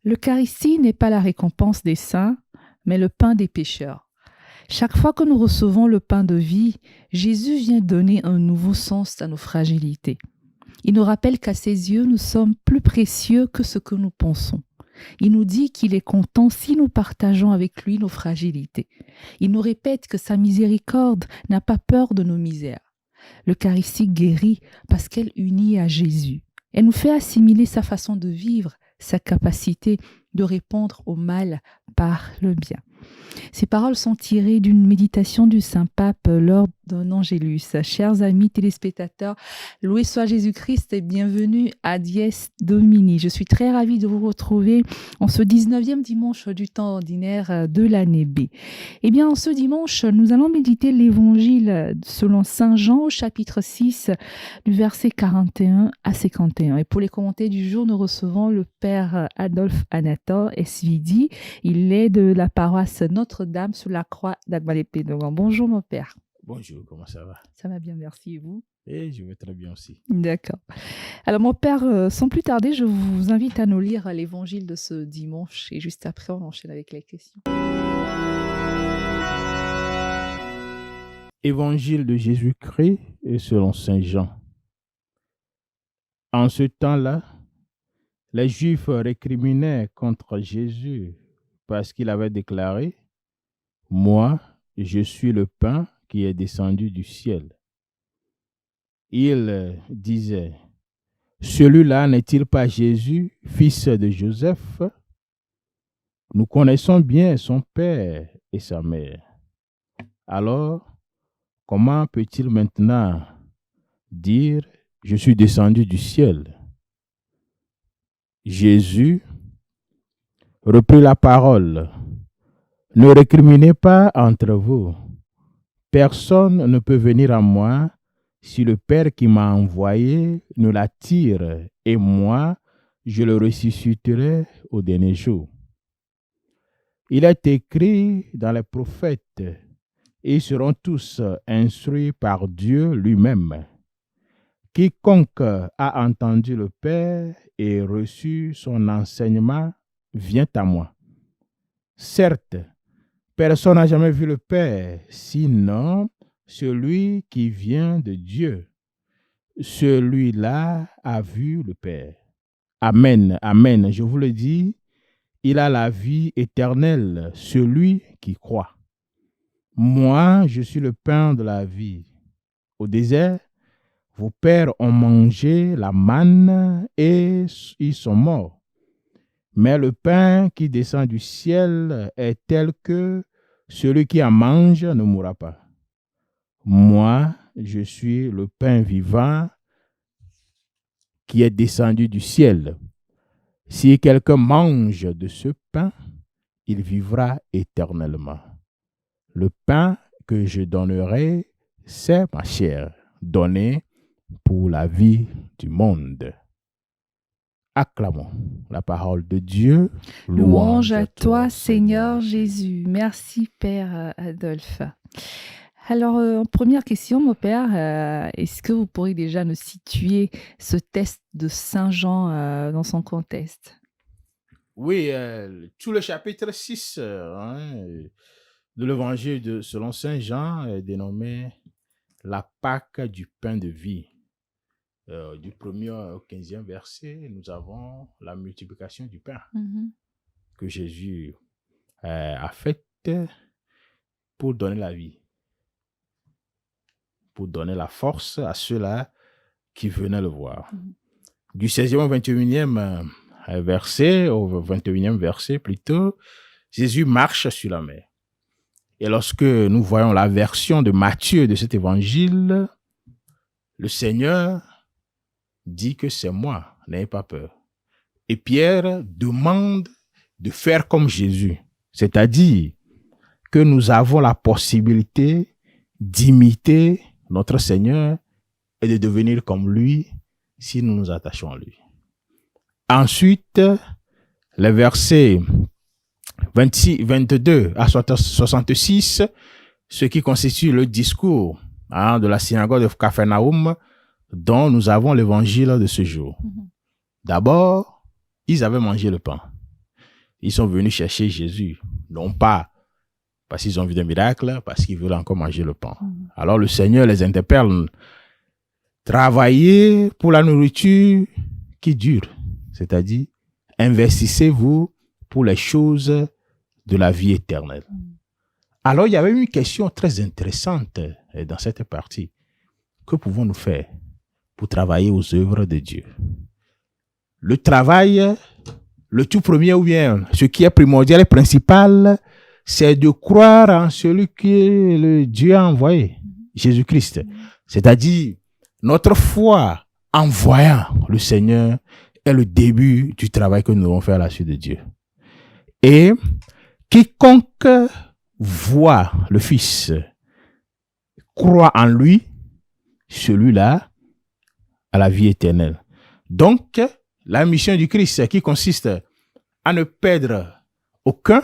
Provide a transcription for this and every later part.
L'Eucharistie n'est pas la récompense des saints, mais le pain des pécheurs. Chaque fois que nous recevons le pain de vie, Jésus vient donner un nouveau sens à nos fragilités. Il nous rappelle qu'à ses yeux, nous sommes plus précieux que ce que nous pensons. Il nous dit qu'il est content si nous partageons avec lui nos fragilités. Il nous répète que sa miséricorde n'a pas peur de nos misères. L'Eucharistie guérit parce qu'elle unit à Jésus. Elle nous fait assimiler sa façon de vivre, sa capacité de répondre au mal par le bien. Ces paroles sont tirées d'une méditation du Saint-Pape lors d'un Angélus. Chers amis téléspectateurs, loué soit Jésus-Christ et bienvenue à Dies Domini. Je suis très ravie de vous retrouver en ce 19e dimanche du temps ordinaire de l'année B. Eh bien, en ce dimanche, nous allons méditer l'Évangile selon Saint Jean au chapitre 6 du verset 41 à 51. Et pour les commentaires du jour, nous recevons le Père Adolphe Anator SVD. Il est de la paroisse Notre-Dame sous la croix d'Agbalépé-Dogan. Bonjour mon père. Bonjour, comment ça va? Ça va bien, merci. Et vous? Et je vais très bien aussi. D'accord. Alors mon père, sans plus tarder, je vous invite à nous lire l'évangile de ce dimanche et juste après on enchaîne avec les questions. Évangile de Jésus-Christ selon Saint Jean. En ce temps-là, les Juifs récriminaient contre Jésus parce qu'il avait déclaré « Moi, je suis le pain qui est descendu du ciel ». Ils disaient « Celui-là n'est-il pas Jésus, fils de Joseph? Nous connaissons bien son père et sa mère. Alors, comment peut-il maintenant dire « Je suis descendu du ciel » Jésus reprit la parole. « Ne récriminez pas entre vous. Personne ne peut venir à moi si le Père qui m'a envoyé ne l'attire, et moi, je le ressusciterai au dernier jour. Il est écrit dans les prophètes, et ils seront tous instruits par Dieu lui-même. Quiconque a entendu le Père et reçu son enseignement vient à moi. Certes, personne n'a jamais vu le Père, sinon celui qui vient de Dieu. Celui-là a vu le Père. Amen, amen, je vous le dis, il a la vie éternelle, celui qui croit. Moi, je suis le pain de la vie. Au désert, vos pères ont mangé la manne et ils sont morts. Mais le pain qui descend du ciel est tel que celui qui en mange ne mourra pas. Moi, je suis le pain vivant qui est descendu du ciel. Si quelqu'un mange de ce pain, il vivra éternellement. Le pain que je donnerai, c'est ma chair, donnée pour la vie du monde. Acclamons la parole de Dieu. Louange à toi, Seigneur Jésus. Merci, Père Adolphe. Alors, en première question, mon père, est-ce que vous pourriez déjà nous situer ce test de Saint Jean dans son contexte? Oui, tout le chapitre 6 de l'évangile selon Saint Jean est dénommé la Pâque du pain de vie. Du 1er au 15e verset, nous avons la multiplication du pain que Jésus a faite pour donner la vie, pour donner la force à ceux-là qui venaient le voir. Du 16e au 21e verset, au 21e verset plutôt, Jésus marche sur la mer. Et lorsque nous voyons la version de Matthieu de cet évangile, le Seigneur dit que c'est moi, n'ayez pas peur. Et Pierre demande de faire comme Jésus, c'est-à-dire que nous avons la possibilité d'imiter notre Seigneur et de devenir comme lui si nous nous attachons à lui. Ensuite, les versets 26, 22 à 66, ce qui constitue le discours de la synagogue de Capharnaüm, dont nous avons l'évangile de ce jour. D'abord, ils avaient mangé le pain. ils sont venus chercher Jésus, non pas parce qu'ils ont vu des miracles, parce qu'ils veulent encore manger le pain. Alors le Seigneur les interpelle, travaillez pour la nourriture qui dure, c'est-à-dire investissez-vous pour les choses de la vie éternelle. Alors il y avait une question très intéressante dans cette partie. Que pouvons-nous faire pour travailler aux œuvres de Dieu? Le travail, le tout premier ou bien ce qui est primordial et principal, c'est de croire en celui que le Dieu a envoyé, Jésus-Christ. C'est-à-dire, notre foi en voyant le Seigneur est le début du travail que nous devons faire à la suite de Dieu. Et quiconque voit le Fils, croit en lui, celui-là a la vie éternelle. Donc, la mission du Christ qui consiste à ne perdre aucun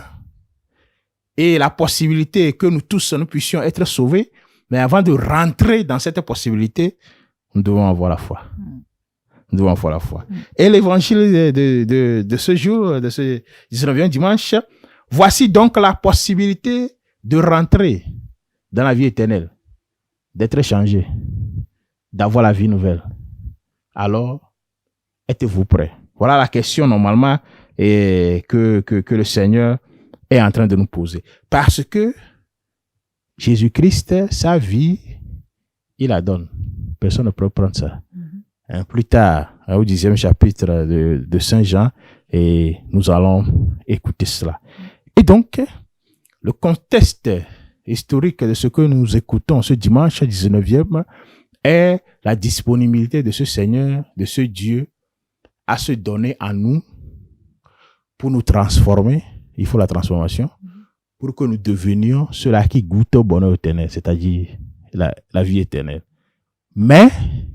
et la possibilité que nous tous nous puissions être sauvés, mais avant de rentrer dans cette possibilité, nous devons avoir la foi. Nous devons avoir la foi. Et l'évangile de ce jour, de ce 19e dimanche, voici donc la possibilité de rentrer dans la vie éternelle, d'être changé, d'avoir la vie nouvelle. Alors, êtes-vous prêts? Voilà la question normalement que le Seigneur est en train de nous poser. Parce que Jésus-Christ, sa vie, il la donne. Personne ne peut prendre ça. Plus tard, au 10e chapitre de Saint Jean, et nous allons écouter cela. Et donc, le contexte historique de ce que nous écoutons ce dimanche 19e est la disponibilité de ce Seigneur, de ce Dieu, à se donner à nous pour nous transformer. Il faut la transformation pour que nous devenions ceux-là qui goûtent au bonheur éternel, c'est-à-dire la vie éternelle. Mais,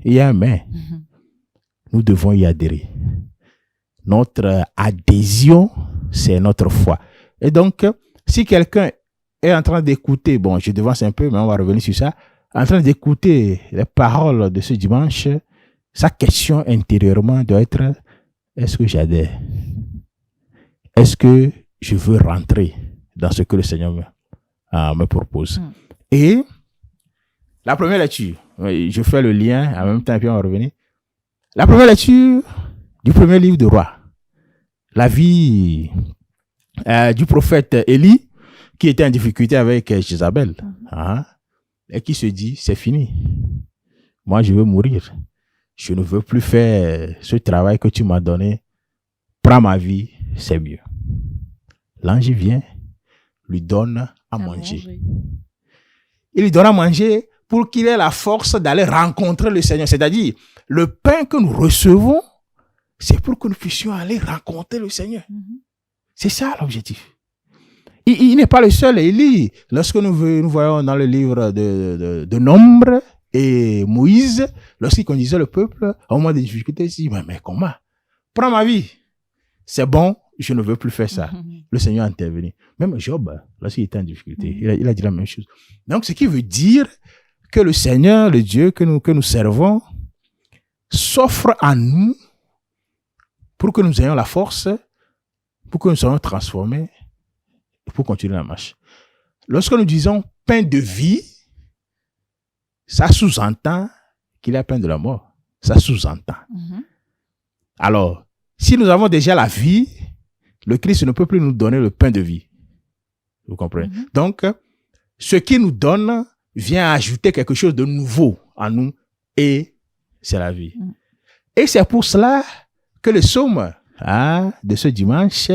il y a un mais. Nous devons y adhérer. Notre adhésion, c'est notre foi. Et donc, si quelqu'un est en train d'écouter, bon, je devance un peu, mais on va revenir sur ça, en train d'écouter les paroles de ce dimanche, sa question intérieurement doit être, est-ce que j'adhère? Est-ce que je veux rentrer dans ce que le Seigneur me propose? Et la première lecture, je fais le lien en même temps, puis on va revenir. La première lecture du premier livre de Rois, la vie du prophète Élie, qui était en difficulté avec Jézabel, et qui se dit, c'est fini. Moi, je veux mourir. Je ne veux plus faire ce travail que tu m'as donné. Prends ma vie, c'est mieux. L'ange vient, lui donne à manger. Il lui donne à manger pour qu'il ait la force d'aller rencontrer le Seigneur. C'est-à-dire, le pain que nous recevons, c'est pour que nous puissions aller rencontrer le Seigneur. C'est ça l'objectif. Il n'est pas le seul. Élie, lorsque nous voyons dans le livre de Nombre et Moïse, lorsqu'il conduisait le peuple, au moment des difficultés, il dit, mais comment? Prends ma vie. C'est bon, je ne veux plus faire ça. Le Seigneur est intervenu. Même Job, lorsqu'il était en difficulté, il a dit la même chose. Donc, ce qui veut dire que le Seigneur, le Dieu que nous servons, s'offre à nous pour que nous ayons la force, pour que nous soyons transformés et pour continuer la marche. Lorsque nous disons pain de vie, ça sous-entend qu'il y a pain de la mort. Ça sous-entend. Alors, si nous avons déjà la vie, le Christ ne peut plus nous donner le pain de vie. Vous comprenez? Donc, ce qu'il nous donne vient ajouter quelque chose de nouveau en nous et c'est la vie. Et c'est pour cela que le psaume de ce dimanche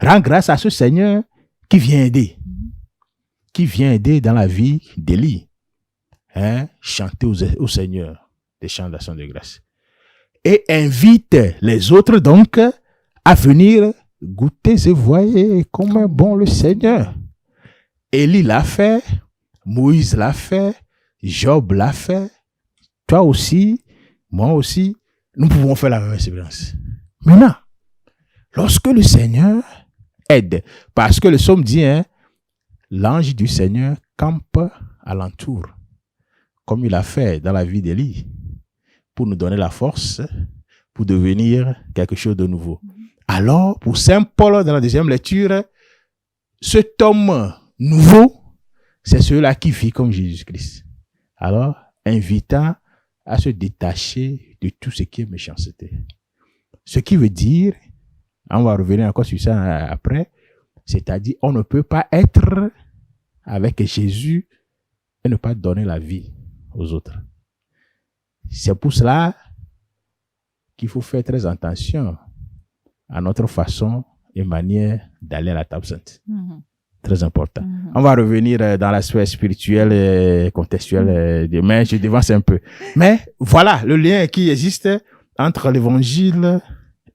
rend grâce à ce Seigneur qui vient aider. Qui vient aider dans la vie d'Élie. Chanter au Seigneur des chants d'action de grâce. Et invite les autres donc à venir goûter et voyez comme est bon le Seigneur. Élie l'a fait, Moïse l'a fait, Job l'a fait, toi aussi, moi aussi, nous pouvons faire la même expérience. Maintenant, lorsque le Seigneur aide, parce que le psaume dit, l'ange du Seigneur campe alentour, comme il a fait dans la vie d'Élie, pour nous donner la force, pour devenir quelque chose de nouveau. Alors, pour Saint Paul, dans la deuxième lecture, cet homme nouveau, c'est celui-là qui vit comme Jésus-Christ. Alors, invitant à se détacher de tout ce qui est méchanceté. Ce qui veut dire, on va revenir encore sur ça après, c'est-à-dire on ne peut pas être avec Jésus et ne pas donner la vie aux autres. C'est pour cela qu'il faut faire très attention à notre façon et manière d'aller à la table sainte. Très important. On va revenir dans l'aspect spirituel et contextuel demain, je devance un peu. Mais voilà le lien qui existe entre l'évangile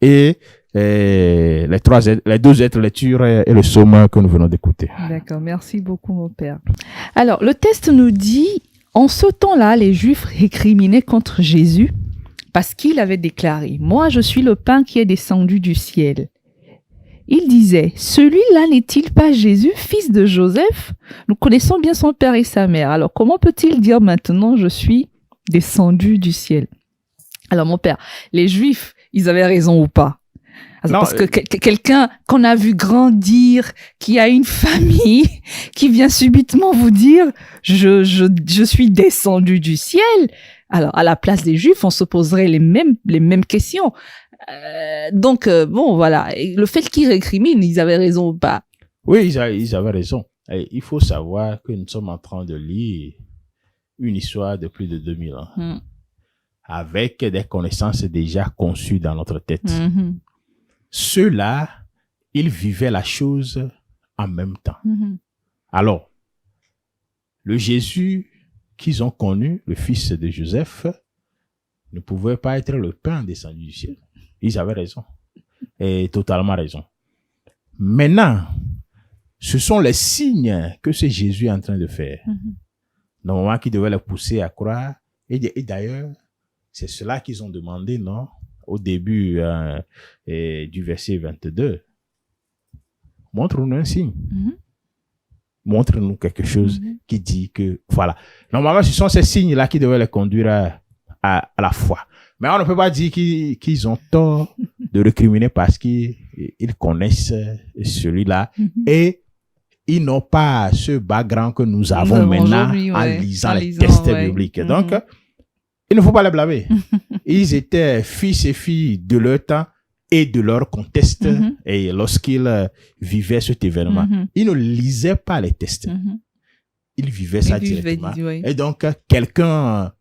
et les deux autres lectures et le psaume que nous venons d'écouter. D'accord, merci beaucoup mon père. Alors, le texte nous dit, en ce temps-là, les Juifs récriminaient contre Jésus parce qu'il avait déclaré « Moi, je suis le pain qui est descendu du ciel ». Il disait, celui-là n'est-il pas Jésus, fils de Joseph? Nous connaissons bien son père et sa mère. Alors, comment peut-il dire maintenant, je suis descendu du ciel? Alors, mon père, les Juifs, ils avaient raison ou pas? Non, parce que quelqu'un qu'on a vu grandir, qui a une famille, qui vient subitement vous dire, je suis descendu du ciel. Alors, à la place des Juifs, on se poserait les mêmes questions. Donc, bon, voilà. Et le fait qu'ils récriminent, ils avaient raison ou pas? Oui, ils avaient raison. Et il faut savoir que nous sommes en train de lire une histoire de plus de 2000 ans. Avec des connaissances déjà conçues dans notre tête. Ceux-là, ils vivaient la chose en même temps. Alors, le Jésus qu'ils ont connu, le fils de Joseph, ne pouvait pas être le pain descendu du ciel. Ils avaient raison. Et totalement raison. Maintenant, ce sont les signes que ce Jésus est en train de faire. Normalement, qui devaient les pousser à croire. Et d'ailleurs, c'est cela qu'ils ont demandé, non? Au début du verset 22. Montre-nous un signe. Montre-nous quelque chose qui dit que, voilà. Normalement, ce sont ces signes-là qui devaient les conduire à la foi. Mais on ne peut pas dire qu'ils ont tort de récriminer parce qu'ils connaissent celui-là et ils n'ont pas ce background que nous avons maintenant en lisant les textes bibliques. Donc, il ne faut pas les blâmer. Ils étaient fils et filles de leur temps et de leur contexte et lorsqu'ils vivaient cet événement. Ils ne lisaient pas les textes. Ils vivaient ça directement. Et donc, quelqu'un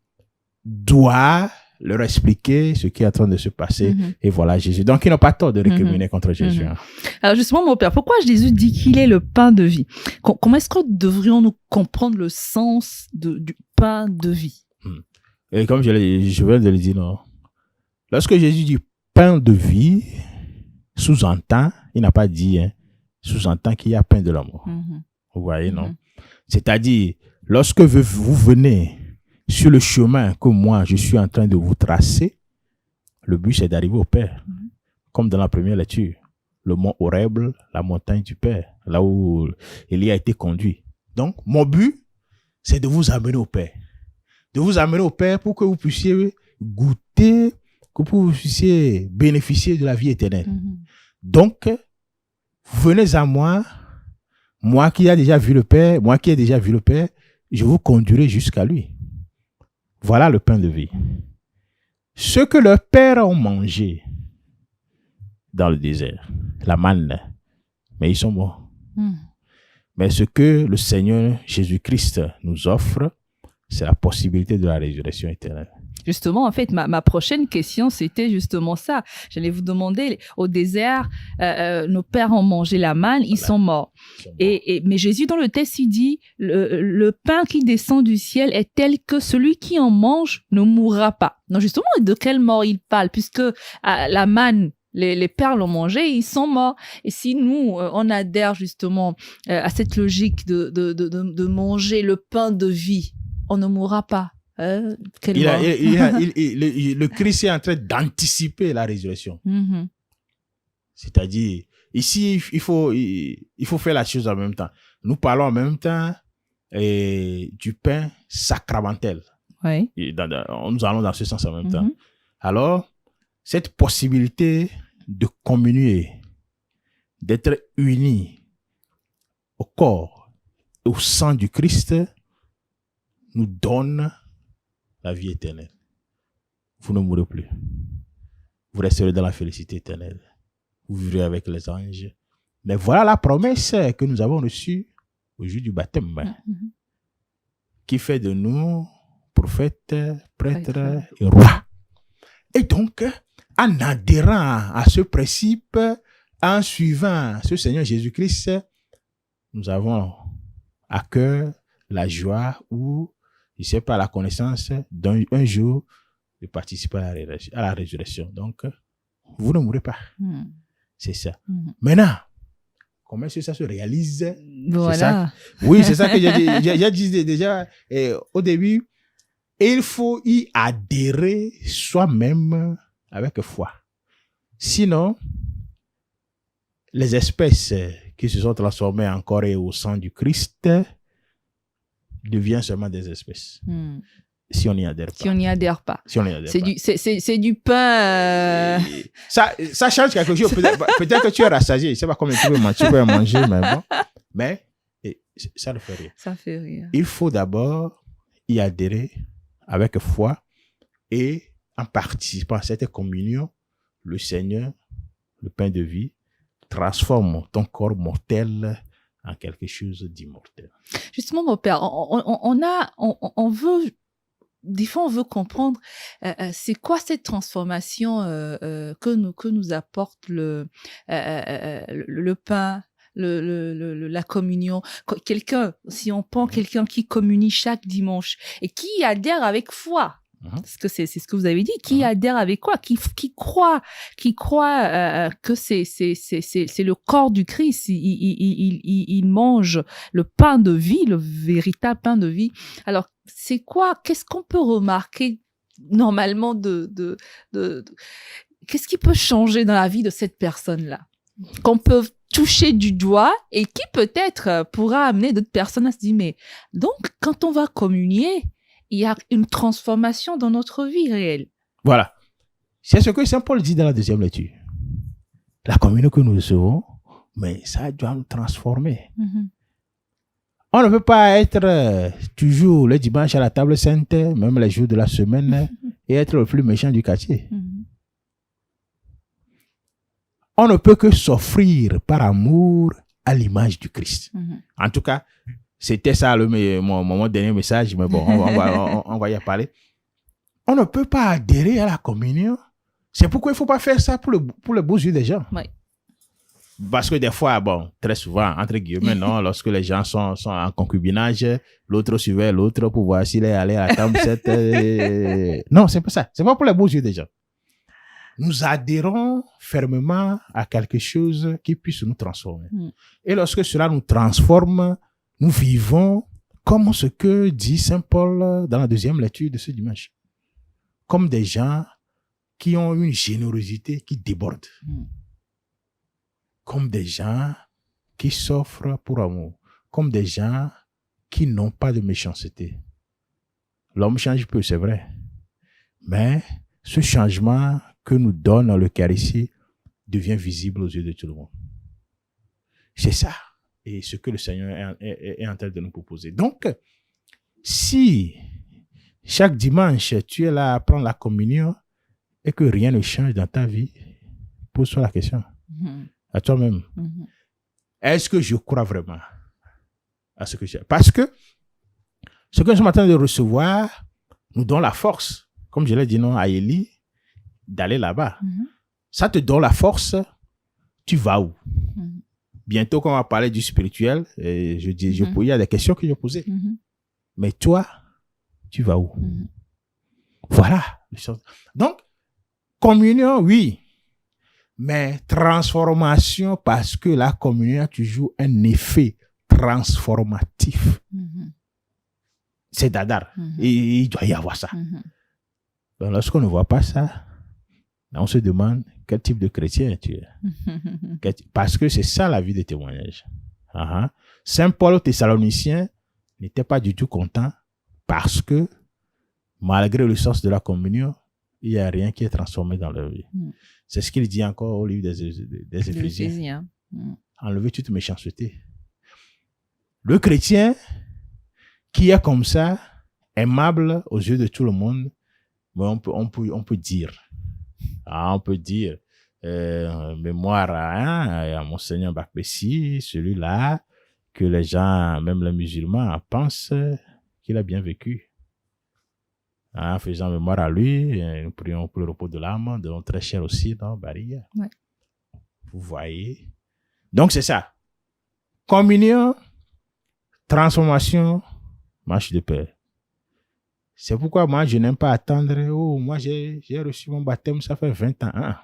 doit leur expliquer ce qui est en train de se passer. Et voilà Jésus. Donc, ils n'ont pas tort de récriminer contre Jésus. Alors justement, mon père, pourquoi Jésus dit qu'il est le pain de vie? Comment est-ce que devrions-nous comprendre le sens du pain de vie? Et comme je viens de le dire, non. Lorsque Jésus dit pain de vie, sous-entend, il n'a pas dit, sous-entend qu'il y a pain de l'amour. Vous voyez, non? C'est-à-dire, lorsque vous venez sur le chemin que moi, je suis en train de vous tracer, le but, c'est d'arriver au Père. Comme dans la première lecture, le mont Horeb, la montagne du Père, là où il y a été conduit. Donc, mon but, c'est de vous amener au Père. De vous amener au Père pour que vous puissiez goûter, que vous puissiez bénéficier de la vie éternelle. Donc, venez à moi, moi qui ai déjà vu le Père, je vous conduirai jusqu'à lui. Voilà le pain de vie. Ce que leurs pères ont mangé dans le désert, la manne, mais ils sont morts. Mais ce que le Seigneur Jésus-Christ nous offre, c'est la possibilité de la résurrection éternelle. Justement, en fait, ma prochaine question, c'était justement ça. J'allais vous demander, au désert, nos pères ont mangé la manne, ils sont morts. Mais Jésus, dans le texte, il dit, le pain qui descend du ciel est tel que celui qui en mange ne mourra pas. Donc, justement, de quelle mort il parle? Puisque la manne, les pères l'ont mangé, ils sont morts. Et si nous, on adhère justement à cette logique de manger le pain de vie, on ne mourra pas. Le Christ est en train d'anticiper la résurrection. C'est-à-dire, ici, il faut faire la chose en même temps. Nous parlons en même temps du pain sacramentel. Nous allons dans ce sens en même temps. Alors, cette possibilité de communier, d'être unis au corps et au sang du Christ nous donne la vie éternelle. Vous ne mourrez plus. Vous resterez dans la félicité éternelle. Vous vivrez avec les anges. Mais voilà la promesse que nous avons reçue au jour du baptême, qui fait de nous prophètes, prêtres et rois. Et donc, en adhérant à ce principe, en suivant ce Seigneur Jésus-Christ, nous avons à cœur la joie ou, je ne sais pas, la connaissance d'un jour de participer à la résurrection. Donc, vous ne mourrez pas. C'est ça. Maintenant, comment est-ce que ça se réalise? Voilà. Oui, c'est ça que j'ai dit déjà au début. Il faut y adhérer soi-même avec foi. Sinon, les espèces qui se sont transformées en corps et au sang du Christ deviennent seulement des espèces. Si on n'y adhère pas. Si on n'y adhère pas. Si on n'y adhère pas. C'est du pain. Ça change quelque chose. Peut-être que tu es rassasié. Je ne sais pas combien tu peux manger, mais bon. Mais ça ne fait rien. Ça fait rien. Il faut d'abord y adhérer avec foi et en participant à cette communion, le Seigneur, le pain de vie, transforme ton corps mortel en quelque chose d'immortel. Justement, mon père, on veut, des fois, on veut comprendre c'est quoi cette transformation que nous apporte le pain, la communion. Si on prend quelqu'un qui communie chaque dimanche et qui adhère avec foi, parce que c'est ce que vous avez dit, qui adhère avec quoi, qui croit que c'est le corps du Christ, il mange le pain de vie, le véritable pain de vie. Alors, c'est quoi, qu'est-ce qu'on peut remarquer normalement qu'est-ce qui peut changer dans la vie de cette personne-là, qu'on peut toucher du doigt et qui peut-être pourra amener d'autres personnes à se dire, mais donc, quand on va communier, il y a une transformation dans notre vie réelle. Voilà. C'est ce que Saint Paul dit dans la deuxième lecture. La communion que nous recevons, mais ça doit nous transformer. On ne peut pas être toujours le dimanche à la table sainte, même les jours de la semaine, et être le plus méchant du quartier. On ne peut que s'offrir par amour à l'image du Christ. En tout cas, c'était ça mon dernier message, mais bon, on va y parler. On ne peut pas adhérer à la communion. C'est pourquoi il ne faut pas faire ça pour les beaux yeux des gens. Oui. Parce que des fois, bon, très souvent, entre guillemets, non, lorsque les gens sont en concubinage, l'autre suivait l'autre pour voir s'il est allé à la table 7. Non, c'est pas ça. C'est pas pour les beaux yeux des gens. Nous adhérons fermement à quelque chose qui puisse nous transformer. Et lorsque cela nous transforme, nous vivons comme ce que dit Saint Paul dans la deuxième lecture de ce dimanche. Comme des gens qui ont une générosité qui déborde. Comme des gens qui s'offrent pour amour. Comme des gens qui n'ont pas de méchanceté. L'homme change peu, c'est vrai. Mais ce changement que nous donne l'Eucharistie devient visible aux yeux de tout le monde. C'est ça. Et ce que le Seigneur est en train de nous proposer. Donc, si chaque dimanche, tu es là à prendre la communion et que rien ne change dans ta vie, pose-toi la question à toi-même. Est-ce que je crois vraiment à ce que j'ai? Parce que ce que nous sommes en train de recevoir nous donne la force, comme je l'ai dit non à Élie, d'aller là-bas. Ça te donne la force, tu vas où? Bientôt, quand on va parler du spirituel, il y a des questions que je posais. Mais toi, tu vas où? Voilà. Donc, communion, oui. Mais transformation, parce que la communion a toujours un effet transformatif. C'est dadar. Et il doit y avoir ça. Donc, lorsqu'on ne voit pas ça, on se demande quel type de chrétien tu es. Parce que c'est ça la vie de témoignage. Saint Paul aux Thessaloniciens n'était pas du tout content parce que malgré le sens de la communion, il n'y a rien qui est transformé dans leur vie. C'est ce qu'il dit encore au livre des Éphésiens. Éphésiens. Enlevez toute méchanceté. Le chrétien qui est comme ça, aimable aux yeux de tout le monde, mais on peut dire, mémoire à Monseigneur Bakbessi, celui-là, que les gens, même les musulmans, pensent qu'il a bien vécu. En faisant mémoire à lui, nous prions pour le repos de l'âme, de notre très cher aussi, dans Baria. Ouais. Vous voyez? Donc, c'est ça. Communion, transformation, marche de paix. C'est pourquoi moi, je n'aime pas attendre. Oh, moi, j'ai reçu mon baptême, ça fait 20 ans. Hein?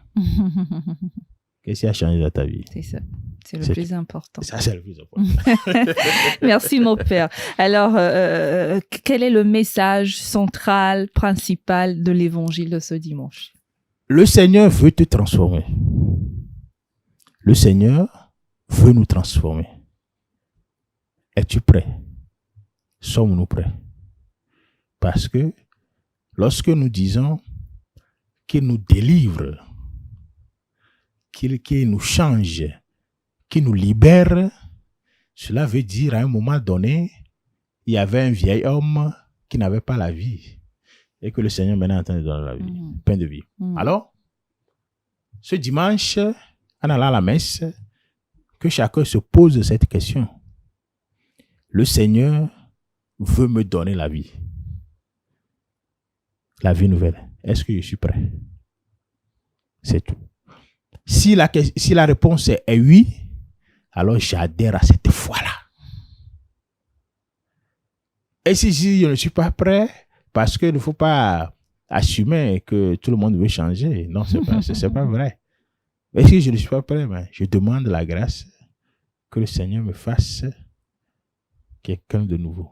Qu'est-ce qui a changé dans ta vie? C'est ça. C'est le plus important. Ça, c'est le plus important. Merci, mon père. Alors, quel est le message central, principal de l'évangile de ce dimanche? Le Seigneur veut te transformer. Le Seigneur veut nous transformer. Es-tu prêt? Sommes-nous prêts? Parce que lorsque nous disons qu'il nous délivre, qu'il nous change, qu'il nous libère, cela veut dire à un moment donné, il y avait un vieil homme qui n'avait pas la vie et que le Seigneur maintenant est en train de donner la vie, pain de vie. Alors, ce dimanche, en allant à la messe, que chacun se pose cette question. Le Seigneur veut me donner la vie nouvelle. Est-ce que je suis prêt? C'est tout. Si la réponse est oui, alors j'adhère à cette foi-là. Et si je ne suis pas prêt, parce qu'il ne faut pas assumer que tout le monde veut changer. Non, c'est pas vrai. Et si je ne suis pas prêt, je demande la grâce que le Seigneur me fasse quelqu'un de nouveau.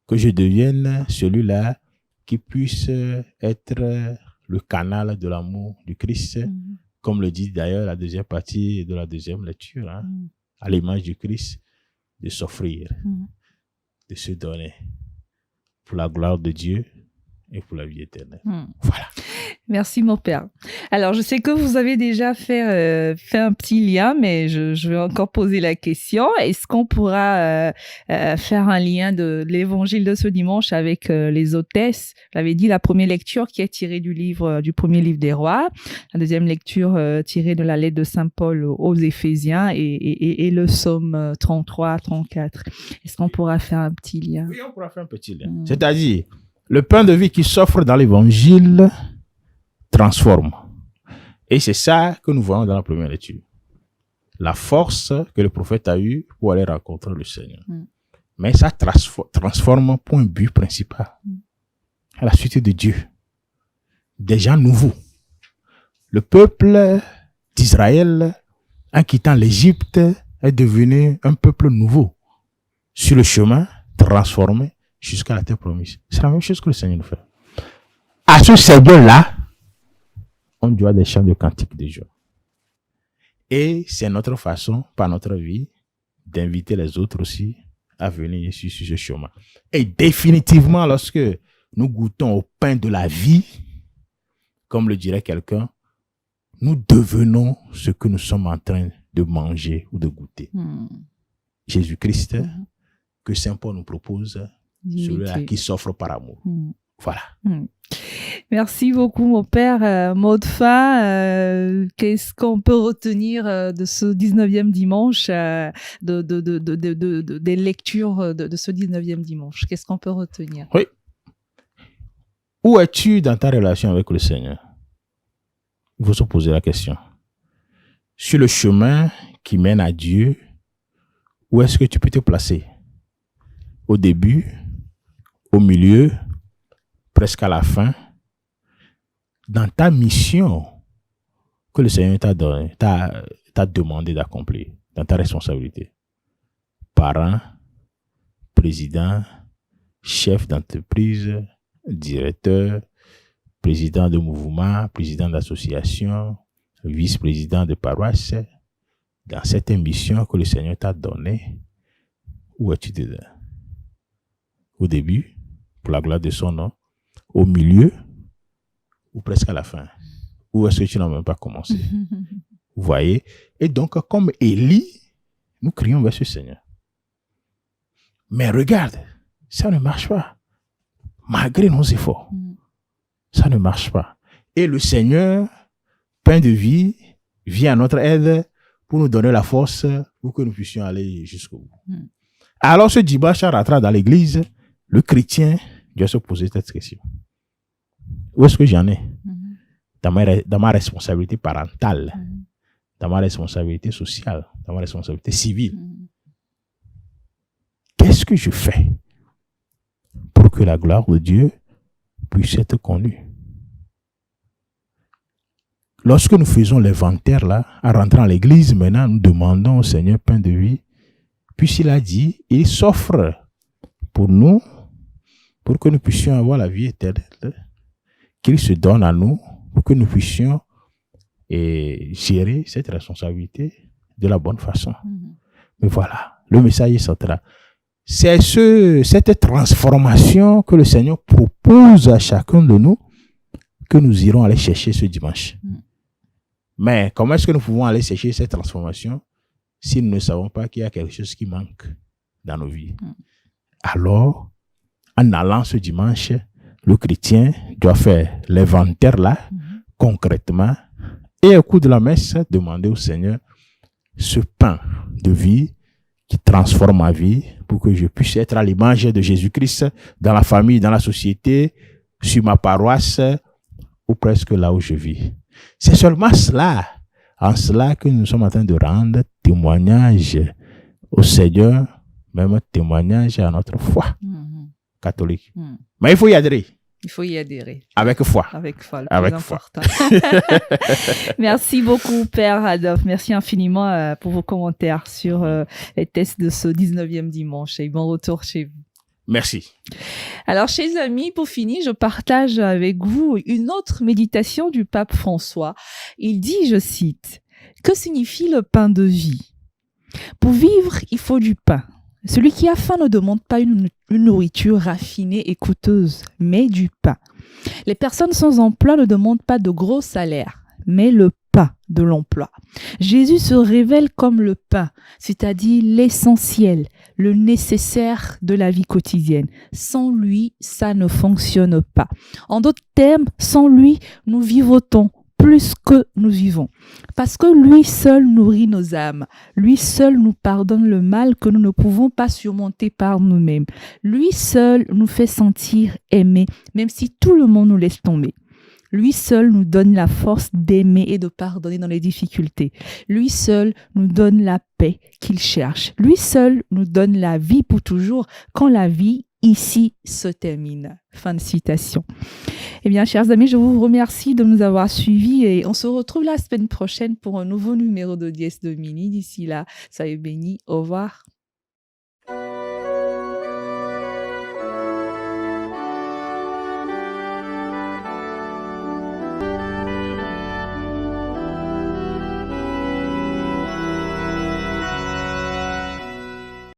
Que je devienne celui-là qui puisse être le canal de l'amour du Christ, comme le dit d'ailleurs la deuxième partie de la deuxième lecture, à l'image du Christ, de s'offrir, de se donner pour la gloire de Dieu et pour la vie éternelle. Voilà. Merci, mon père. Alors, je sais que vous avez déjà fait un petit lien, mais je vais encore poser la question. Est-ce qu'on pourra faire un lien de l'évangile de ce dimanche avec les hôtesses? J'avais dit la première lecture qui est tirée du premier livre des rois, la deuxième lecture tirée de la lettre de Saint Paul aux Éphésiens et le psaume 33, 34. Est-ce qu'on pourra faire un petit lien? Oui, on pourra faire un petit lien. C'est-à-dire, le pain de vie qui s'offre dans l'évangile transforme. Et c'est ça que nous voyons dans la première lecture. La force que le prophète a eue pour aller rencontrer le Seigneur. Mais ça transforme pour un but principal. À la suite de Dieu. Des gens nouveaux. Le peuple d'Israël, en quittant l'Égypte, est devenu un peuple nouveau. Sur le chemin, transformé jusqu'à la terre promise. C'est la même chose que le Seigneur nous fait. À ce Seigneur-là, on doit des chants de cantiques de joie. Et c'est notre façon, par notre vie, d'inviter les autres aussi à venir sur ce chemin. Et définitivement, lorsque nous goûtons au pain de la vie, comme le dirait quelqu'un, nous devenons ce que nous sommes en train de manger ou de goûter. Jésus-Christ, que Saint Paul nous propose, celui-là qui s'offre par amour. Voilà. Merci beaucoup, mon père. Mot de fin, qu'est-ce qu'on peut retenir de ce 19e dimanche, des lectures de ce 19e dimanche? Qu'est-ce qu'on peut retenir? Oui. Où es-tu dans ta relation avec le Seigneur? Il faut se poser la question. Sur le chemin qui mène à Dieu, où est-ce que tu peux te placer? Au début, au milieu, presque à la fin, dans ta mission que le Seigneur t'a donné, t'a demandé d'accomplir, dans ta responsabilité. Parent, président, chef d'entreprise, directeur, président de mouvement, président d'association, vice-président de paroisse, dans cette mission que le Seigneur t'a donnée, où es-tu dedans? Au début, pour la gloire de son nom, au milieu, ou presque à la fin? Ou est-ce que tu n'as même pas commencé? Vous voyez? Et donc, comme Élie, nous crions vers ce Seigneur. Mais regarde, ça ne marche pas. Malgré nos efforts, ça ne marche pas. Et le Seigneur, pain de vie, vient à notre aide pour nous donner la force pour que nous puissions aller jusqu'au bout. Alors, ce dimanche, à rentrer dans l'église, le chrétien doit se poser cette question. Où est-ce que j'en ai? Dans ma responsabilité parentale, dans ma responsabilité sociale, dans ma responsabilité civile. Qu'est-ce que je fais pour que la gloire de Dieu puisse être connue? Lorsque nous faisons l'inventaire, là, en rentrant à l'église, maintenant, nous demandons au Seigneur pain de vie. Puisqu'il a dit, il s'offre pour nous, pour que nous puissions avoir la vie éternelle, qu'il se donne à nous, pour que nous puissions gérer cette responsabilité de la bonne façon. Mais voilà, le message est central. C'est cette transformation que le Seigneur propose à chacun de nous que nous irons aller chercher ce dimanche. Mais comment est-ce que nous pouvons aller chercher cette transformation si nous ne savons pas qu'il y a quelque chose qui manque dans nos vies? Alors, en allant ce dimanche, le chrétien doit faire l'inventaire là, concrètement, et au cours de la messe, demander au Seigneur ce pain de vie qui transforme ma vie pour que je puisse être à l'image de Jésus-Christ dans la famille, dans la société, sur ma paroisse ou presque là où je vis. C'est seulement cela, en cela que nous sommes en train de rendre témoignage au Seigneur, même témoignage à notre foi catholique. Mais il faut y adhérer. Il faut y adhérer. Avec foi. Avec foi, le Avec plus foi. important. Merci beaucoup, Père Adolphe. Merci infiniment pour vos commentaires sur les tests de ce 19e dimanche. Et bon retour chez vous. Merci. Alors, chers amis, pour finir, je partage avec vous une autre méditation du pape François. Il dit, je cite, « Que signifie le pain de vie? Pour vivre, il faut du pain. Celui qui a faim ne demande pas une nourriture raffinée et coûteuse, mais du pain. Les personnes sans emploi ne demandent pas de gros salaires, mais le pain de l'emploi. Jésus se révèle comme le pain, c'est-à-dire l'essentiel, le nécessaire de la vie quotidienne. Sans lui, ça ne fonctionne pas. En d'autres termes, sans lui, nous vivotons plus que nous vivons. Parce que lui seul nourrit nos âmes. Lui seul nous pardonne le mal que nous ne pouvons pas surmonter par nous-mêmes. Lui seul nous fait sentir aimés, même si tout le monde nous laisse tomber. Lui seul nous donne la force d'aimer et de pardonner dans les difficultés. Lui seul nous donne la paix qu'il cherche. Lui seul nous donne la vie pour toujours quand la vie ici se termine. » Fin de citation. Eh bien, chers amis, je vous remercie de nous avoir suivis et on se retrouve la semaine prochaine pour un nouveau numéro de Dies Domini. D'ici là, soyez bénis. Au revoir.